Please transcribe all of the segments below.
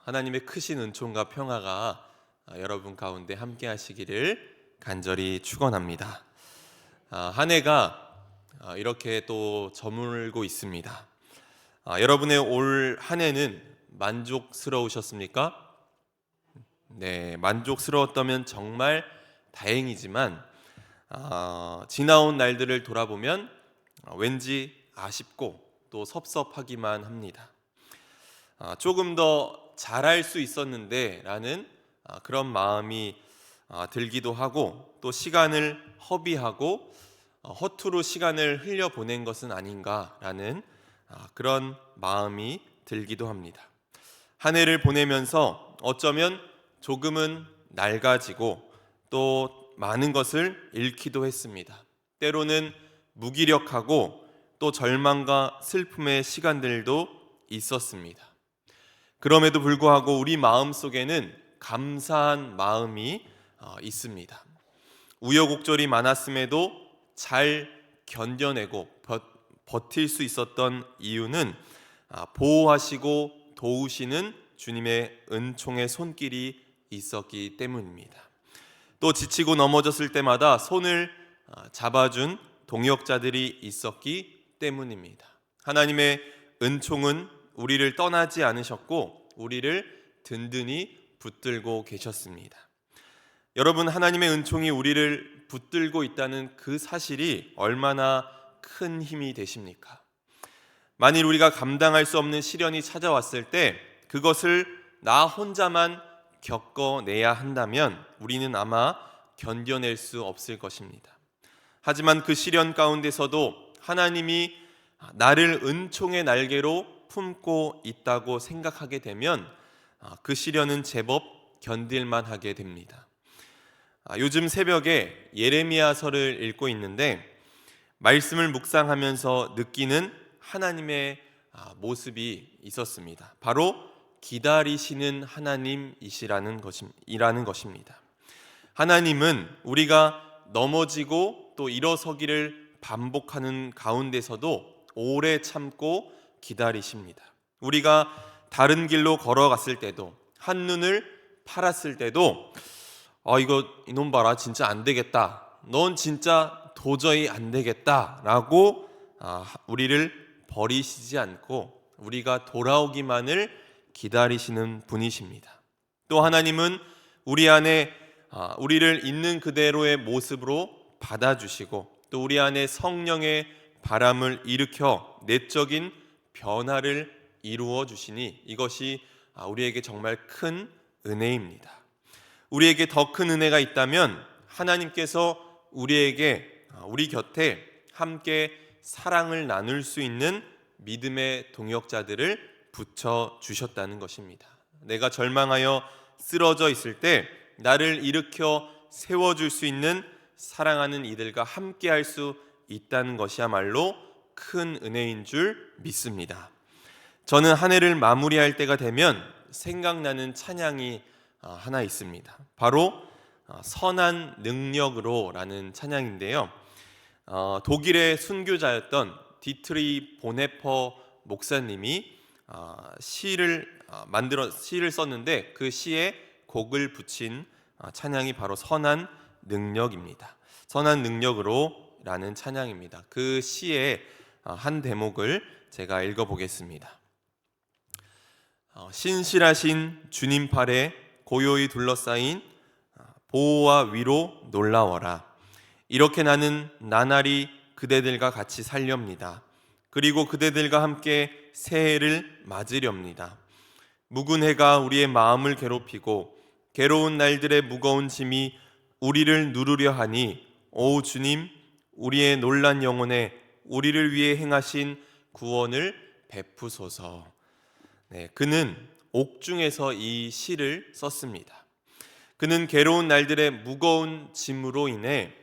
하나님의 크신 은총과 평화가 여러분 가운데 함께 하시기를 간절히 축원합니다. 한 해가 이렇게 또 저물고 있습니다. 여러분의 올 한 해는 만족스러우셨습니까? 네, 만족스러웠다면 정말 다행이지만 지나온 날들을 돌아보면 왠지 아쉽고 또 섭섭하기만 합니다. 조금 더 잘할 수 있었는데 라는 그런 마음이 들기도 하고, 또 시간을 허비하고 허투루 시간을 흘려보낸 것은 아닌가라는 그런 마음이 들기도 합니다. 한 해를 보내면서 어쩌면 조금은 낡아지고 또 많은 것을 잃기도 했습니다. 때로는 무기력하고 또 절망과 슬픔의 시간들도 있었습니다. 그럼에도 불구하고 우리 마음속에는 감사한 마음이 있습니다. 우여곡절이 많았음에도 잘 견뎌내고 버틸 수 있었던 이유는 보호하시고 도우시는 주님의 은총의 손길이 있었기 때문입니다. 또 지치고 넘어졌을 때마다 손을 잡아준 동역자들이 있었기 때문입니다. 하나님의 은총은 우리를 떠나지 않으셨고 우리를 든든히 붙들고 계셨습니다. 여러분, 하나님의 은총이 우리를 붙들고 있다는 그 사실이 얼마나 큰 힘이 되십니까? 만일 우리가 감당할 수 없는 시련이 찾아왔을 때 그것을 나 혼자만 겪어내야 한다면 우리는 아마 견뎌낼 수 없을 것입니다. 하지만 그 시련 가운데서도 하나님이 나를 은총의 날개로 품고 있다고 생각하게 되면 그 시련은 제법 견딜만 하게 됩니다. 요즘 새벽에 예레미야서를 읽고 있는데 말씀을 묵상하면서 느끼는 하나님의 모습이 있었습니다. 바로 기다리시는 하나님이시라는 것입니다. 하나님은 우리가 넘어지고 또 일어서기를 반복하는 가운데서도 오래 참고 기다리십니다. 우리가 다른 길로 걸어갔을 때도, 한눈을 팔았을 때도 이놈 봐라, 진짜 안 되겠다, 넌 진짜 도저히 안 되겠다 라고 우리를 버리시지 않고 우리가 돌아오기만을 기다리시는 분이십니다. 또 하나님은 우리 안에 우리를 있는 그대로의 모습으로 받아주시고 또 우리 안에 성령의 바람을 일으켜 내적인 변화를 이루어 주시니 이것이 우리에게 정말 큰 은혜입니다. 우리에게 더 큰 은혜가 있다면 하나님께서 우리 곁에 함께 사랑을 나눌 수 있는 믿음의 동역자들을 붙여 주셨다는 것입니다. 내가 절망하여 쓰러져 있을 때 나를 일으켜 세워줄 수 있는 사랑하는 이들과 함께 할 수 있다는 것이야말로 큰 은혜인 줄 믿습니다. 저는 한 해를 마무리할 때가 되면 생각나는 찬양이 하나 있습니다. 바로 선한 능력으로 라는 찬양인데요. 독일의 순교자였던 디트리 보네퍼 목사님이 시를 썼는데 그 시에 곡을 붙인 찬양이 바로 선한 능력입니다. 선한 능력으로 라는 찬양입니다. 그 시의 한 대목을 제가 읽어보겠습니다. 신실하신 주님 팔에 고요히 둘러싸인 보호와 위로 놀라워라. 이렇게 나는 나날이 그대들과 같이 살렵니다. 그리고 그대들과 함께 새해를 맞으렵니다. 묵은 해가 우리의 마음을 괴롭히고 괴로운 날들의 무거운 짐이 우리를 누르려 하니 오 주님, 우리의 놀란 영혼에 우리를 위해 행하신 구원을 베푸소서. 그는 옥중에서 이 시를 썼습니다. 그는 괴로운 날들의 무거운 짐으로 인해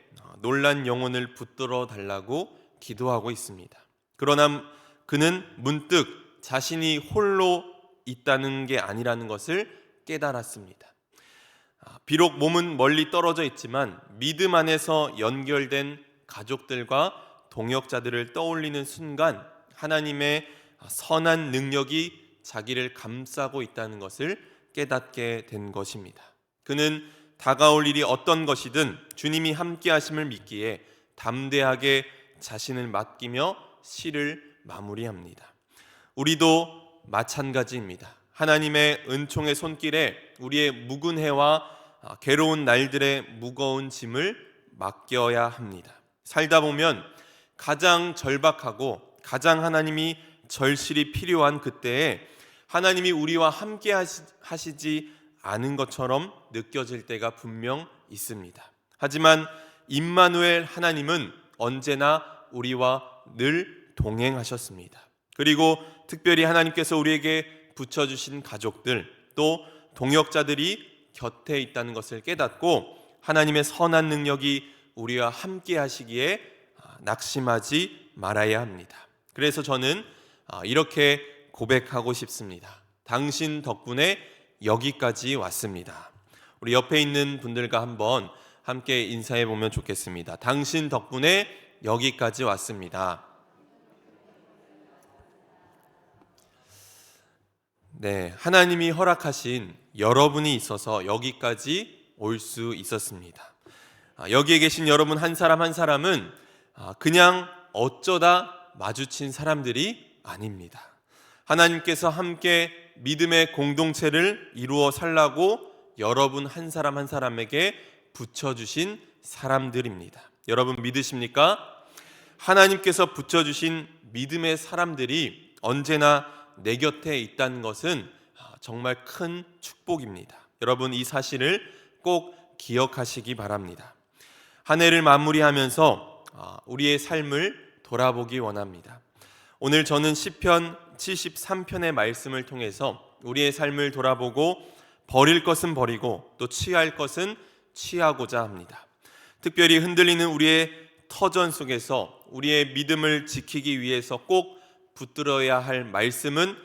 놀란 영혼을 붙들어 달라고 기도하고 있습니다. 그러나 그는 문득 자신이 홀로 있다는 게 아니라는 것을 깨달았습니다. 비록 몸은 멀리 떨어져 있지만 믿음 안에서 연결된 가족들과 동역자들을 떠올리는 순간 하나님의 선한 능력이 자기를 감싸고 있다는 것을 깨닫게 된 것입니다. 그는 다가올 일이 어떤 것이든 주님이 함께 하심을 믿기에 담대하게 자신을 맡기며 시를 마무리합니다. 우리도 마찬가지입니다. 하나님의 은총의 손길에 우리의 묵은 해와 괴로운 날들의 무거운 짐을 맡겨야 합니다. 살다 보면 가장 절박하고 가장 하나님이 절실히 필요한 그때에 하나님이 우리와 함께 하시지 않은 것처럼 느껴질 때가 분명 있습니다. 하지만 임마누엘 하나님은 언제나 우리와 늘 동행하셨습니다. 그리고 특별히 하나님께서 우리에게 붙여주신 가족들 또 동역자들이 곁에 있다는 것을 깨닫고 하나님의 선한 능력이 우리와 함께 하시기에 낙심하지 말아야 합니다. 그래서 저는 이렇게 고백하고 싶습니다. 당신 덕분에 여기까지 왔습니다. 우리 옆에 있는 분들과 한번 함께 인사해 보면 좋겠습니다. 당신 덕분에 여기까지 왔습니다. 네, 하나님이 허락하신 여러분이 있어서 여기까지 올 수 있었습니다. 여기에 계신 여러분 한 사람 한 사람은 그냥 어쩌다 마주친 사람들이 아닙니다. 하나님께서 함께 믿음의 공동체를 이루어 살라고 여러분 한 사람 한 사람에게 붙여주신 사람들입니다. 여러분 믿으십니까? 하나님께서 붙여주신 믿음의 사람들이 언제나 내 곁에 있다는 것은 정말 큰 축복입니다. 여러분 이 사실을 꼭 기억하시기 바랍니다. 한 해를 마무리하면서 우리의 삶을 돌아보기 원합니다. 오늘 저는 시편 73편의 말씀을 통해서 우리의 삶을 돌아보고 버릴 것은 버리고 또 취할 것은 취하고자 합니다. 특별히 흔들리는 우리의 터전 속에서 우리의 믿음을 지키기 위해서 꼭 붙들어야 할 말씀은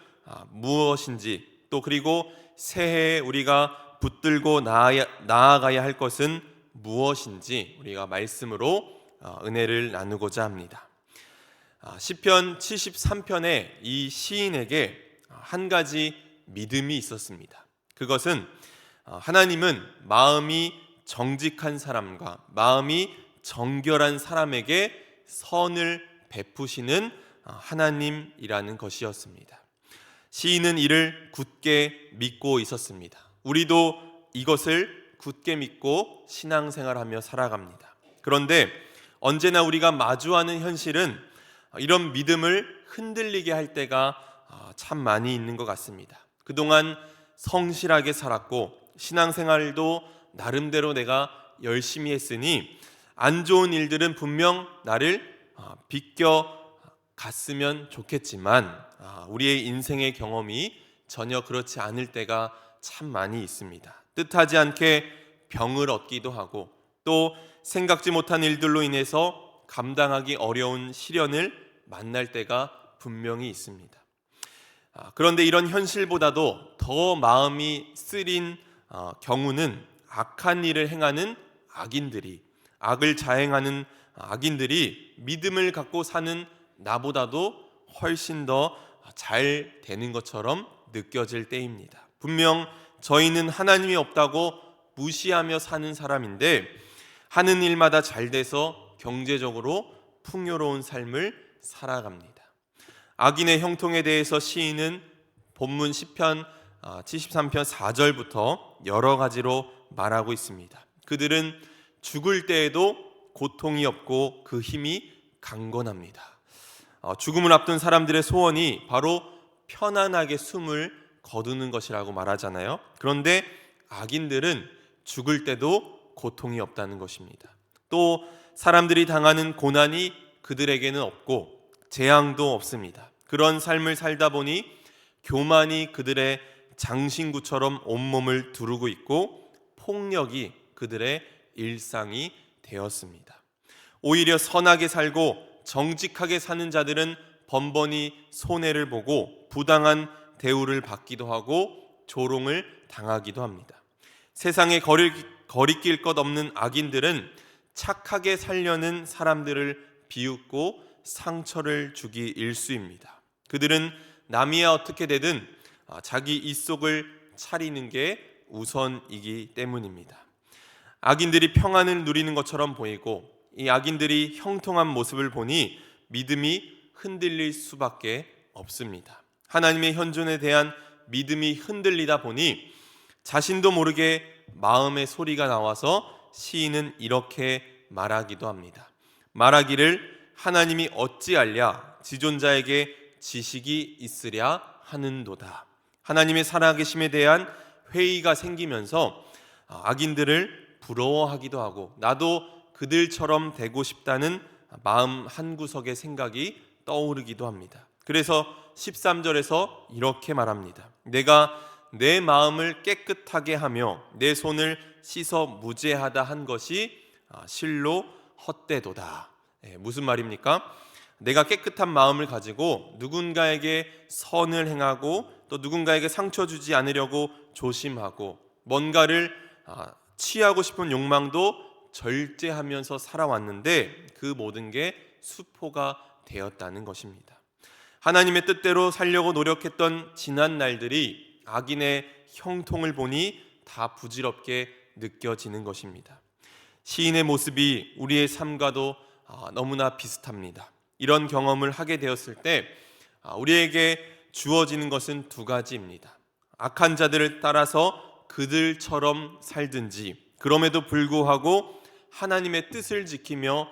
무엇인지 또 그리고 새해에 우리가 붙들고 나아가야 할 것은 무엇인지 우리가 말씀으로 은혜를 나누고자 합니다. 시편 73편에 이 시인에게 한 가지 믿음이 있었습니다. 그것은 하나님은 마음이 정직한 사람과 마음이 정결한 사람에게 선을 베푸시는 하나님이라는 것이었습니다. 시인은 이를 굳게 믿고 있었습니다. 우리도 이것을 굳게 믿고 신앙생활하며 살아갑니다. 그런데 언제나 우리가 마주하는 현실은 이런 믿음을 흔들리게 할 때가 참 많이 있는 것 같습니다. 그동안 성실하게 살았고 신앙생활도 나름대로 내가 열심히 했으니 안 좋은 일들은 분명 나를 비껴 갔으면 좋겠지만 우리의 인생의 경험이 전혀 그렇지 않을 때가 참 많이 있습니다. 뜻하지 않게 병을 얻기도 하고 또 생각지 못한 일들로 인해서 감당하기 어려운 시련을 만날 때가 분명히 있습니다. 그런데 이런 현실보다도 더 마음이 쓰린 경우는 악한 일을 행하는 악인들이 악을 자행하는 악인들이 믿음을 갖고 사는 나보다도 훨씬 더 잘 되는 것처럼 느껴질 때입니다. 분명 저희는 하나님이 없다고 무시하며 사는 사람인데 하는 일마다 잘 돼서 경제적으로 풍요로운 삶을 살아갑니다. 악인의 형통에 대해서 시인은 본문 시편 73편 4절부터 여러 가지로 말하고 있습니다. 그들은 죽을 때에도 고통이 없고 그 힘이 강건합니다. 죽음을 앞둔 사람들의 소원이 바로 편안하게 숨을 거두는 것이라고 말하잖아요. 그런데 악인들은 죽을 때도 고통이 없다는 것입니다. 또 사람들이 당하는 고난이 그들에게는 없고 재앙도 없습니다. 그런 삶을 살다 보니 교만이 그들의 장신구처럼 온몸을 두르고 있고 폭력이 그들의 일상이 되었습니다. 오히려 선하게 살고 정직하게 사는 자들은 번번이 손해를 보고 부당한 대우를 받기도 하고 조롱을 당하기도 합니다. 세상에 거리낄 것 없는 악인들은 착하게 살려는 사람들을 비웃고 상처를 주기 일쑤입니다. 그들은 남이야 어떻게 되든 자기 입속을 차리는 게 우선이기 때문입니다. 악인들이 평안을 누리는 것처럼 보이고 이 악인들이 형통한 모습을 보니 믿음이 흔들릴 수밖에 없습니다. 하나님의 현존에 대한 믿음이 흔들리다 보니 자신도 모르게 마음의 소리가 나와서 시인은 이렇게 말하기도 합니다. 말하기를 하나님이 어찌 알랴 지존자에게 지식이 있으랴 하는도다. 하나님의 살아계심에 대한 회의가 생기면서 악인들을 부러워하기도 하고 나도 그들처럼 되고 싶다는 마음 한구석의 생각이 떠오르기도 합니다. 그래서 13절에서 이렇게 말합니다. 내가 내 마음을 깨끗하게 하며 내 손을 씻어 무죄하다 한 것이 실로 헛되도다. 무슨 말입니까? 내가 깨끗한 마음을 가지고 누군가에게 선을 행하고 또 누군가에게 상처 주지 않으려고 조심하고 뭔가를 취하고 싶은 욕망도 절제하면서 살아왔는데 그 모든 게 수포가 되었다는 것입니다. 하나님의 뜻대로 살려고 노력했던 지난 날들이 악인의 형통을 보니 다 부질없게 느껴지는 것입니다. 시인의 모습이 우리의 삶과도 너무나 비슷합니다. 이런 경험을 하게 되었을 때 우리에게 주어지는 것은 두 가지입니다. 악한 자들을 따라서 그들처럼 살든지 그럼에도 불구하고 하나님의 뜻을 지키며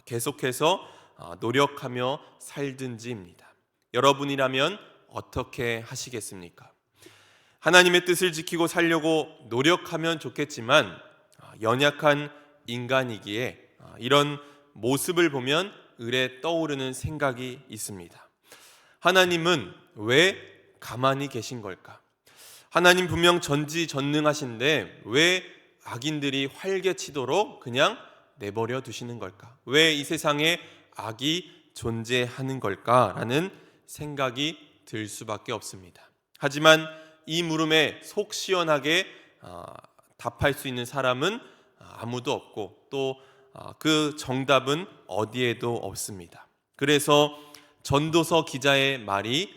계속해서 노력하며 살든지입니다. 여러분이라면 어떻게 하시겠습니까? 하나님의 뜻을 지키고 살려고 노력하면 좋겠지만 연약한 인간이기에 이런 모습을 보면 을에 떠오르는 생각이 있습니다. 하나님은 왜 가만히 계신 걸까? 하나님 분명 전지전능하신데 왜 악인들이 활개치도록 그냥 내버려 두시는 걸까? 왜 이 세상에 악이 존재하는 걸까라는 생각이 들 수밖에 없습니다. 하지만 이 물음에 속 시원하게 답할 수 있는 사람은 아무도 없고 또 그 정답은 어디에도 없습니다. 그래서 전도서 기자의 말이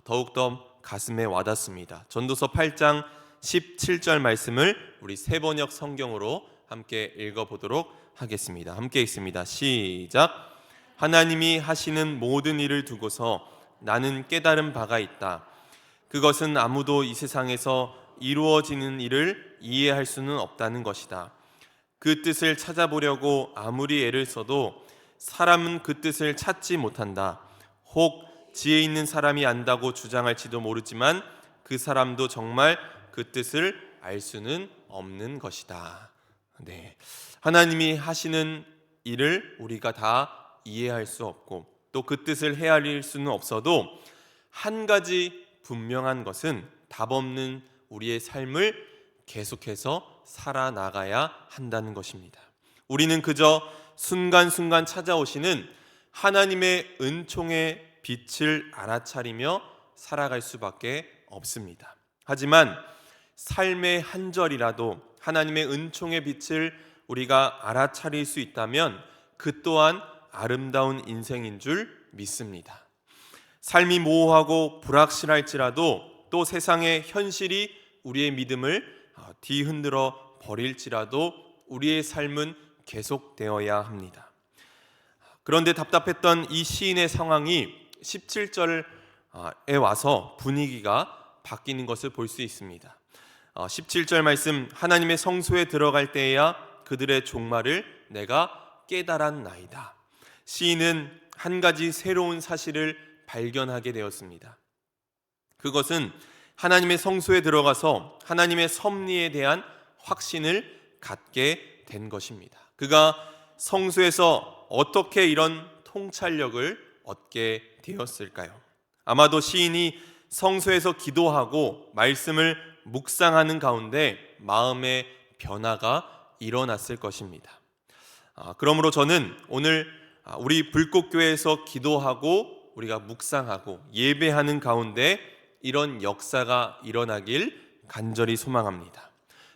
더욱더 가슴에 와닿습니다. 전도서 8장 17절 말씀을 우리 세번역 성경으로 함께 읽어보도록 하겠습니다. 함께 읽습니다. 시작. 하나님이 하시는 모든 일을 두고서 나는 깨달은 바가 있다. 그것은 아무도 이 세상에서 이루어지는 일을 이해할 수는 없다는 것이다. 그 뜻을 찾아보려고 아무리 애를 써도 사람은 그 뜻을 찾지 못한다. 혹 지혜 있는 사람이 안다고 주장할지도 모르지만 그 사람도 정말 그 뜻을 알 수는 없는 것이다. 네, 하나님이 하시는 일을 우리가 다 이해할 수 없고 또 그 뜻을 헤아릴 수는 없어도 한 가지 분명한 것은 답 없는 우리의 삶을 계속해서 살아나가야 한다는 것입니다. 우리는 그저 순간순간 찾아오시는 하나님의 은총의 빛을 알아차리며 살아갈 수밖에 없습니다. 하지만 삶의 한 절이라도 하나님의 은총의 빛을 우리가 알아차릴 수 있다면 그 또한 아름다운 인생인 줄 믿습니다. 삶이 모호하고 불확실할지라도 또 세상의 현실이 우리의 믿음을 뒤흔들어 버릴지라도 우리의 삶은 계속되어야 합니다. 그런데 답답했던 이 시인의 상황이 17절에 와서 분위기가 바뀌는 것을 볼 수 있습니다. 17절 말씀, 하나님의 성소에 들어갈 때에야 그들의 종말을 내가 깨달았나이다. 시인은 한 가지 새로운 사실을 발견하게 되었습니다. 그것은 하나님의 성소에 들어가서 하나님의 섭리에 대한 확신을 갖게 된 것입니다. 그가 성소에서 어떻게 이런 통찰력을 얻게 되었을까요? 아마도 시인이 성소에서 기도하고 말씀을 묵상하는 가운데 마음의 변화가 일어났을 것입니다. 그러므로 저는 오늘 우리 불꽃교회에서 기도하고 우리가 묵상하고 예배하는 가운데 이런 역사가 일어나길 간절히 소망합니다.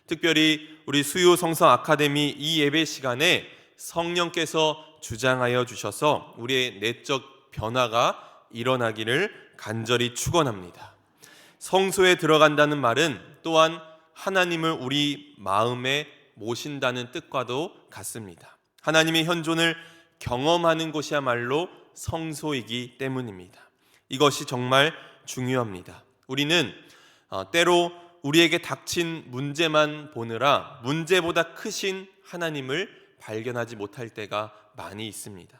특별히 우리 수요 성서 아카데미 이 예배 시간에 성령께서 주장하여 주셔서 우리의 내적 변화가 일어나기를 간절히 축원합니다. 성소에 들어간다는 말은 또한 하나님을 우리 마음에 모신다는 뜻과도 같습니다. 하나님의 현존을 경험하는 곳이야말로 성소이기 때문입니다. 이것이 정말 중요합니다. 우리는 때로 우리에게 닥친 문제만 보느라 문제보다 크신 하나님을 발견하지 못할 때가 많이 있습니다.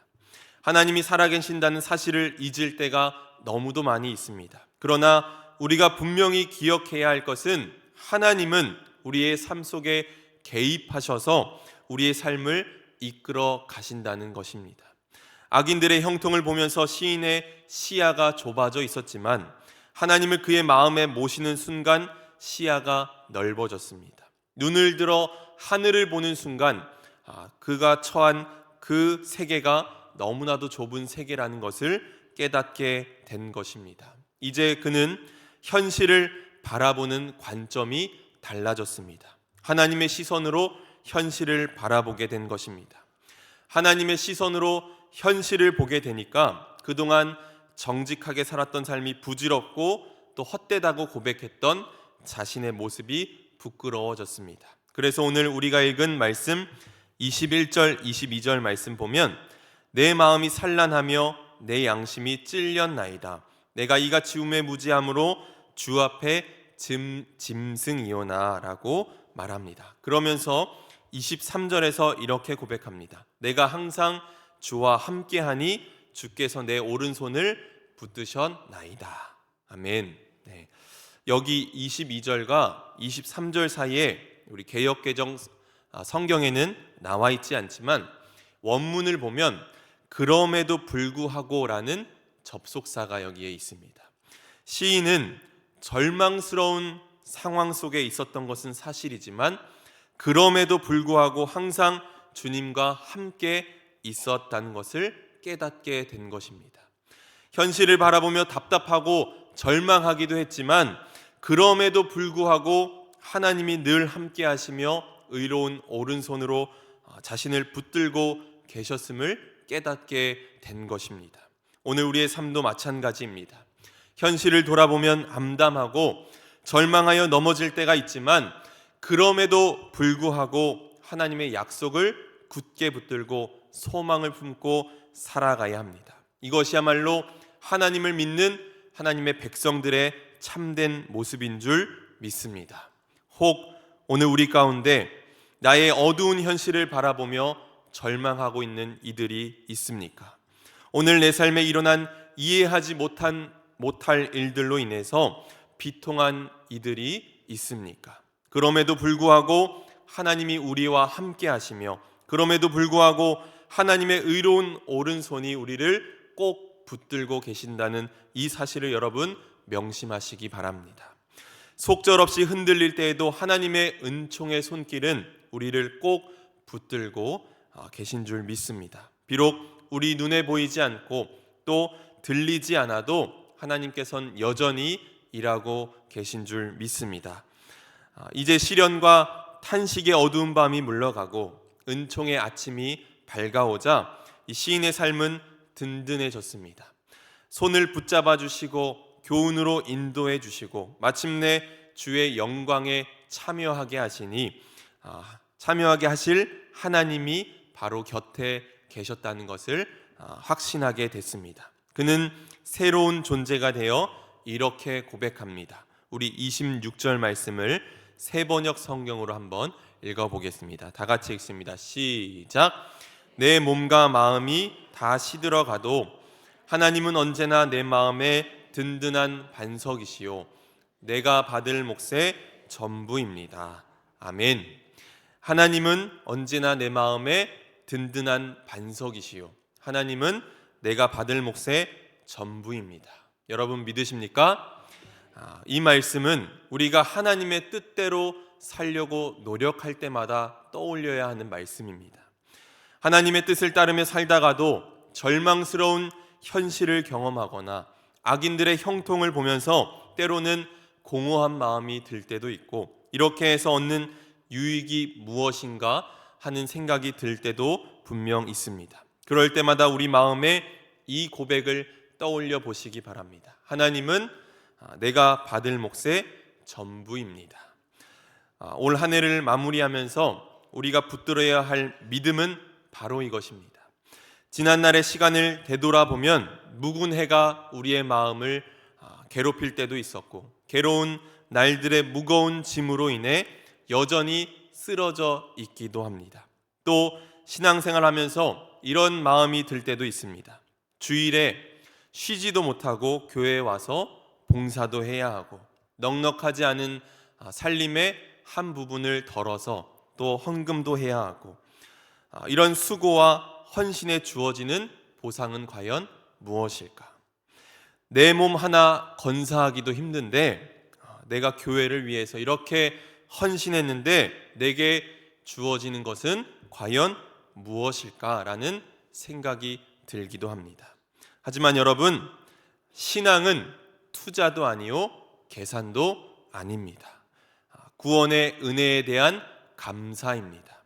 하나님이 살아계신다는 사실을 잊을 때가 너무도 많이 있습니다. 그러나 우리가 분명히 기억해야 할 것은 하나님은 우리의 삶 속에 개입하셔서 우리의 삶을 이끌어 가신다는 것입니다. 악인들의 형통을 보면서 시인의 시야가 좁아져 있었지만 하나님을 그의 마음에 모시는 순간 시야가 넓어졌습니다. 눈을 들어 하늘을 보는 순간 그가 처한 그 세계가 너무나도 좁은 세계라는 것을 깨닫게 된 것입니다. 이제 그는 현실을 바라보는 관점이 달라졌습니다. 하나님의 시선으로 현실을 바라보게 된 것입니다. 하나님의 시선으로 현실을 보게 되니까 그동안 정직하게 살았던 삶이 부질없고 또 헛되다고 고백했던 자신의 모습이 부끄러워졌습니다. 그래서 오늘 우리가 읽은 말씀 21절 22절 말씀 보면 내 마음이 산란하며 내 양심이 찔렸나이다. 내가 이같이 우매 무지함으로 주 앞에 짐승이오나 라고 말합니다. 그러면서 23절에서 이렇게 고백합니다. 내가 항상 주와 함께하니 주께서 내 오른손을 붙드셨나이다. 아멘. 네. 여기 22절과 23절 사이에 우리 개역개정 성경에는 나와 있지 않지만 원문을 보면 그럼에도 불구하고라는 접속사가 여기에 있습니다. 시인은 절망스러운 상황 속에 있었던 것은 사실이지만 그럼에도 불구하고 항상 주님과 함께 있었다는 것을 깨닫게 된 것입니다. 현실을 바라보며 답답하고 절망하기도 했지만 그럼에도 불구하고 하나님이 늘 함께 하시며 의로운 오른손으로 자신을 붙들고 계셨음을 깨닫게 된 것입니다. 오늘 우리의 삶도 마찬가지입니다. 현실을 돌아보면 암담하고 절망하여 넘어질 때가 있지만 그럼에도 불구하고 하나님의 약속을 굳게 붙들고 소망을 품고 살아가야 합니다. 이것이야말로 하나님을 믿는 하나님의 백성들의 참된 모습인 줄 믿습니다. 혹 오늘 우리 가운데 나의 어두운 현실을 바라보며 절망하고 있는 이들이 있습니까? 오늘 내 삶에 일어난 이해하지 못할 일들로 인해서 비통한 이들이 있습니까? 그럼에도 불구하고 하나님이 우리와 함께 하시며 그럼에도 불구하고 하나님의 의로운 오른손이 우리를 꼭 붙들고 계신다는 이 사실을 여러분 명심하시기 바랍니다. 속절없이 흔들릴 때에도 하나님의 은총의 손길은 우리를 꼭 붙들고 계신 줄 믿습니다. 비록 우리 눈에 보이지 않고 또 들리지 않아도 하나님께서는 여전히 일하고 계신 줄 믿습니다. 이제 시련과 탄식의 어두운 밤이 물러가고 은총의 아침이 밝아오자 이 시인의 삶은 든든해졌습니다. 손을 붙잡아 주시고 교훈으로 인도해 주시고 마침내 주의 영광에 참여하게 하시니 참여하게 하실 하나님이 바로 곁에 계셨다는 것을 확신하게 됐습니다. 그는 새로운 존재가 되어 이렇게 고백합니다. 우리 26절 말씀을 세번역 성경으로 한번 읽어보겠습니다. 다 같이 읽습니다. 시작. 내 몸과 마음이 다 시들어가도 하나님은 언제나 내 마음에 든든한 반석이시요 내가 받을 몫의 전부입니다. 아멘. 하나님은 언제나 내 마음에 든든한 반석이시요 하나님은 내가 받을 몫의 전부입니다. 여러분 믿으십니까? 이 말씀은 우리가 하나님의 뜻대로 살려고 노력할 때마다 떠올려야 하는 말씀입니다. 하나님의 뜻을 따르며 살다가도 절망스러운 현실을 경험하거나 악인들의 형통을 보면서 때로는 공허한 마음이 들 때도 있고 이렇게 해서 얻는 유익이 무엇인가 하는 생각이 들 때도 분명 있습니다. 그럴 때마다 우리 마음에 이 고백을 떠올려 보시기 바랍니다. 하나님은 내가 받을 몫의 전부입니다. 올 한 해를 마무리하면서 우리가 붙들어야 할 믿음은 바로 이것입니다. 지난날의 시간을 되돌아보면 묵은 해가 우리의 마음을 괴롭힐 때도 있었고, 괴로운 날들의 무거운 짐으로 인해 여전히 쓰러져 있기도 합니다. 또 신앙생활하면서 이런 마음이 들 때도 있습니다. 주일에 쉬지도 못하고 교회에 와서 봉사도 해야 하고, 넉넉하지 않은 살림의 한 부분을 덜어서 또 헌금도 해야 하고, 이런 수고와 헌신에 주어지는 보상은 과연 무엇일까? 내 몸 하나 건사하기도 힘든데 내가 교회를 위해서 이렇게 헌신했는데 내게 주어지는 것은 과연 무엇일까라는 생각이 들기도 합니다. 하지만 여러분, 신앙은 투자도 아니요 계산도 아닙니다. 구원의 은혜에 대한 감사입니다.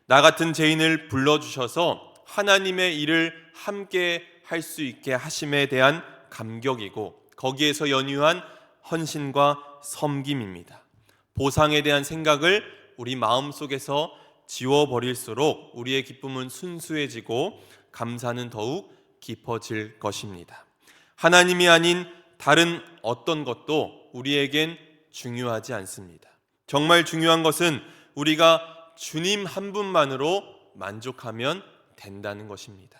나 같은 죄인을 불러주셔서 하나님의 일을 함께 할 수 있게 하심에 대한 감격이고, 거기에서 연유한 헌신과 섬김입니다. 보상에 대한 생각을 우리 마음속에서 지워버릴수록 우리의 기쁨은 순수해지고 감사는 더욱 깊어질 것입니다. 하나님이 아닌 다른 어떤 것도 우리에겐 중요하지 않습니다. 정말 중요한 것은 우리가 주님 한 분만으로 만족하면 된다는 것입니다.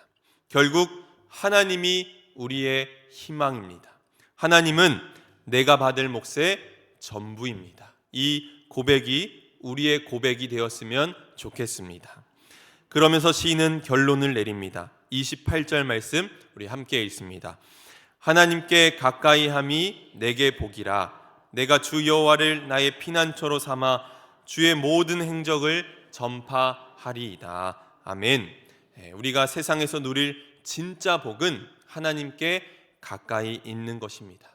결국 하나님이 우리의 희망입니다. 하나님은 내가 받을 몫의 전부입니다. 이 고백이 우리의 고백이 되었으면 좋겠습니다. 그러면서 시인은 결론을 내립니다. 28절 말씀 우리 함께 읽습니다. 하나님께 가까이 함이 내게 복이라. 내가 주 여호와를 나의 피난처로 삼아 주의 모든 행적을 전파하리이다. 아멘. 우리가 세상에서 누릴 진짜 복은 하나님께 가까이 있는 것입니다.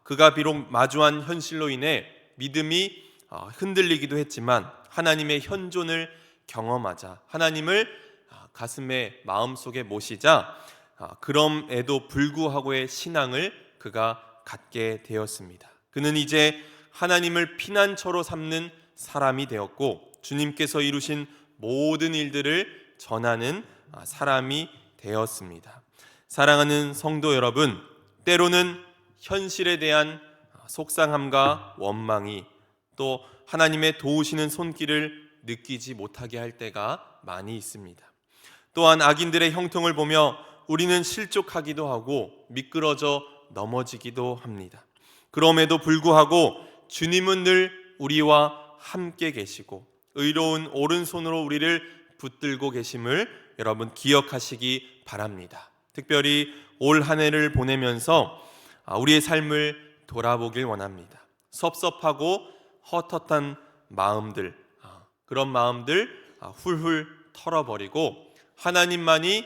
그가 비록 마주한 현실로 인해 믿음이 흔들리기도 했지만 하나님의 현존을 경험하자, 하나님을 가슴에 마음속에 모시자, 그럼에도 불구하고의 신앙을 그가 갖게 되었습니다. 그는 이제 하나님을 피난처로 삼는 사람이 되었고, 주님께서 이루신 모든 일들을 전하는 사람이 되었습니다. 사랑하는 성도 여러분, 때로는 현실에 대한 속상함과 원망이, 또 하나님의 도우시는 손길을 느끼지 못하게 할 때가 많이 있습니다. 또한 악인들의 형통을 보며 우리는 실족하기도 하고 미끄러져 넘어지기도 합니다. 그럼에도 불구하고 주님은 늘 우리와 함께 계시고 의로운 오른손으로 우리를 붙들고 계심을 여러분 기억하시기 바랍니다. 특별히 올 한 해를 보내면서 우리의 삶을 돌아보길 원합니다. 섭섭하고 헛헛한 마음들, 그런 마음들 훌훌 털어버리고 하나님만이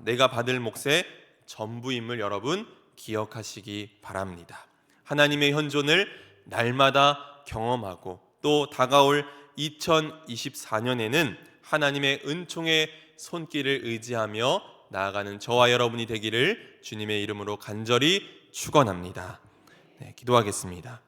내가 받을 몫의 전부임을 여러분 기억하시기 바랍니다. 하나님의 현존을 날마다 경험하고 또 다가올 2024년에는 하나님의 은총의 손길을 의지하며 나아가는 저와 여러분이 되기를 주님의 이름으로 간절히 축원합니다. 기도하겠습니다.